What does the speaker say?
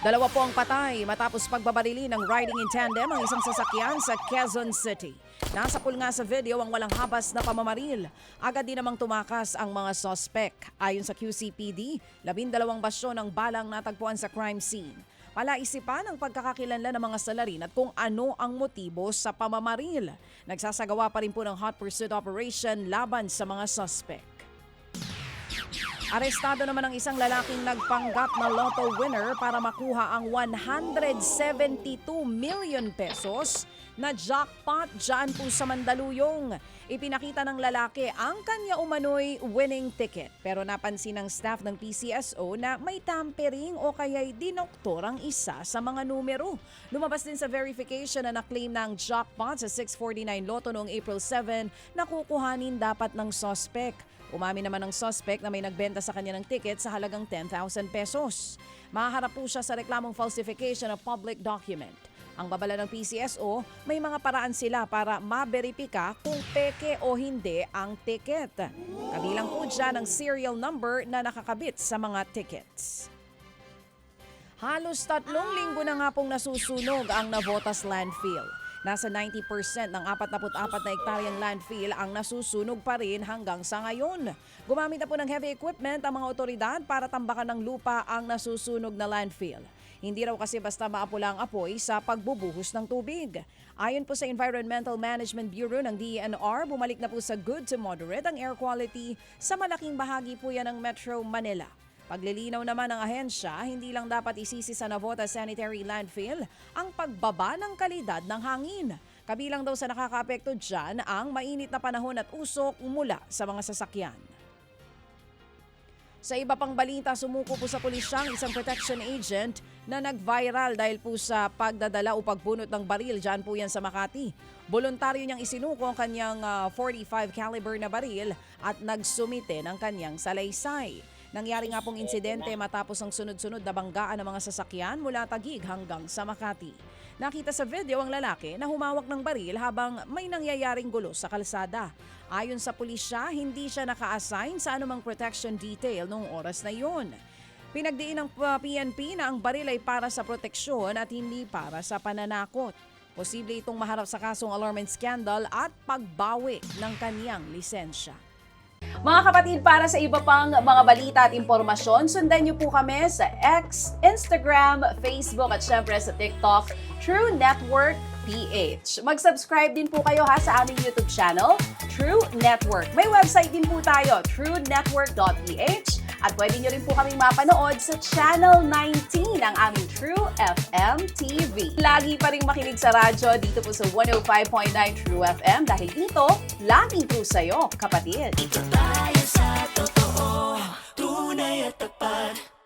Dalawa po ang patay matapos pagbabarili ng riding in tandem ang isang sasakyan sa Quezon City. Nasa pool nga sa video ang walang habas na pamamaril. Agad din namang tumakas ang mga sospek. Ayon sa QCPD, 12 basyo ng balang natagpuan sa crime scene. Palaisipan ang pagkakakilanlan ng mga salarin at kung ano ang motibo sa pamamaril. Nagsasagawa pa rin po ng hot pursuit operation laban sa mga sospek. Arestado naman ang isang lalaking nagpanggap na lotto winner para makuha ang 172 million pesos na jackpot dyan po sa Mandaluyong. Ipinakita ng lalaki ang kanya umano'y winning ticket. Pero napansin ng staff ng PCSO na may tampering o kaya'y dinoktor ang isa sa mga numero. Lumabas din sa verification na na-claim ng jackpot sa 649 Lotto noong April 7 na kukuhanin dapat ng suspect. Umamin naman ng suspect na may nagbenta sa kanya ng ticket sa halagang 10,000 pesos. Mahaharap po siya sa reklamong falsification of public document. Ang babala ng PCSO, may mga paraan sila para maberipika kung peke o hindi ang ticket. Kabilang po dyan ang serial number na nakakabit sa mga tickets. Halos 3 linggo na nga pong nasusunog ang Navotas landfill. Nasa 90% ng 44 na hektaryang landfill ang nasusunog pa rin hanggang sa ngayon. Gumamit na po ng heavy equipment ang mga otoridad para tambakan ng lupa ang nasusunog na landfill. Hindi raw kasi basta maapula ang apoy sa pagbubuhos ng tubig. Ayon po sa Environmental Management Bureau ng DENR, bumalik na po sa good to moderate ang air quality sa malaking bahagi po yan ng Metro Manila. Paglilinaw naman ng ahensya, hindi lang dapat isisi sa Navotas Sanitary Landfill ang pagbaba ng kalidad ng hangin. Kabilang daw sa nakakaapekto dyan ang mainit na panahon at usok mula sa mga sasakyan. Sa iba pang balita, sumuko po sa pulisya ang isang protection agent na nag-viral dahil po sa pagdadala o pagbunot ng baril dyan po yan sa Makati. Voluntaryo niyang isinuko ang kanyang 45 caliber na baril at nagsumite ng kanyang salaysay. Nangyari nga pong insidente matapos ang sunod-sunod na banggaan ng mga sasakyan mula Taguig hanggang sa Makati. Nakita sa video ang lalaki na humawak ng baril habang may nangyayaring gulo sa kalsada. Ayon sa pulisya, hindi siya naka-assign sa anumang protection detail noong oras na iyon. Pinagdiin ng PNP na ang baril ay para sa proteksyon at hindi para sa pananakot. Posible itong maharap sa kasong alarm and scandal at pagbawi ng kaniyang lisensya. Mga kapatid, para sa iba pang mga balita at impormasyon, sundan niyo po kami sa X, Instagram, Facebook at syempre sa TikTok, True Network PH. Mag-subscribe din po kayo sa aming YouTube channel, True Network. May website din po tayo, truenetwork.ph, at pwede niyo rin po kaming mapanood sa Channel 19 ng aming True FM TV. Lagi pa rin makinig sa radyo dito po sa 105.9 True FM dahil dito, laging true sa'yo, kapatid.